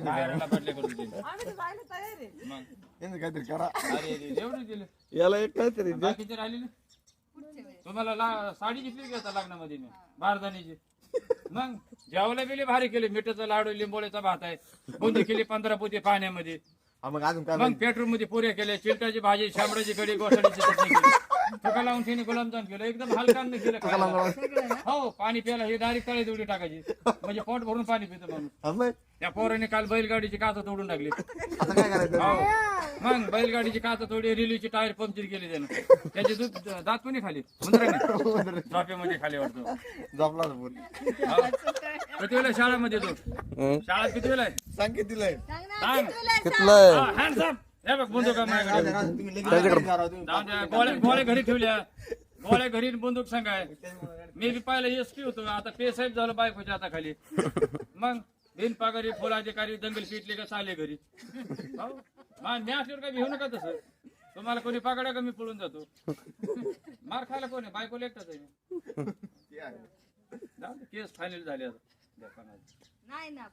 बाहेरला पडले करून दिले. आम्ही तर जायला तयार आहे. मग यांचं काहीतरी करा. अरे रे, एवढे दिले याला एक काहीतरी द्या. बाकीचे राहिलेले तुम्हाला साडी घेतली की आता लग्नामध्ये मी बारदानीची मग जेवला बिले भारी केले मिठाचा लाडू लिंबोळ्याचा भात आहे बुंदी केली 15 पोते पाण्यामध्ये हा, मग अजून काय मग पेट्रोल मध्ये पुऱ्या केल्या चिलटाची भाजी शांबडाची कढी गोसाडीची चटणी केली तुका लावून तिने गुलाबजाम केलं एकदम हलकान केलं खायला. हो पाणी प्यायला हे डायरेक्ट तळी तेवढी टाकायची म्हणजे पोट भरून पाणी पितं म्हणून हा, मग त्या पोराने काल बैलगाडीची काच तोडून टाकली आता काय करायचं हो मग बैलगाडीची काच तोडी रेल्वेची टायर पंक्चर केली त्यानं त्याचे दूध दात कोणी खाली उंदराने झोपेमध्ये खाली वाटतो झोपला होता पोरी. किती वेळा शाळेमध्ये तो शाळेत किती वेळा आहे सांग कितीला आहे? सांग कितलं हँड्स अप हे बघ बंदूक आहे माझ्याकडे. राजा, तुम्ही लगेच करा, तुम्ही. जाऊ द्या, गोळ्या घरी ठेवल्या गोळ्या घरी आणि बंदूक सांगाय मी बी पहिला एसपी होतो आता पे साहेब झालो बायकोच्या आता खाली मग बिन पगारी फुल अधिकारी दंगल पिटले का चाले घरी हो मी असल्यावर काही घेऊ नका तसं तुम्हाला कोणी पगाड्या का मी पळून जातो मार खायला कोणी बायकोला एकटाच आहे मी. जाऊ दे, केस फायनल झाले आता नाही ना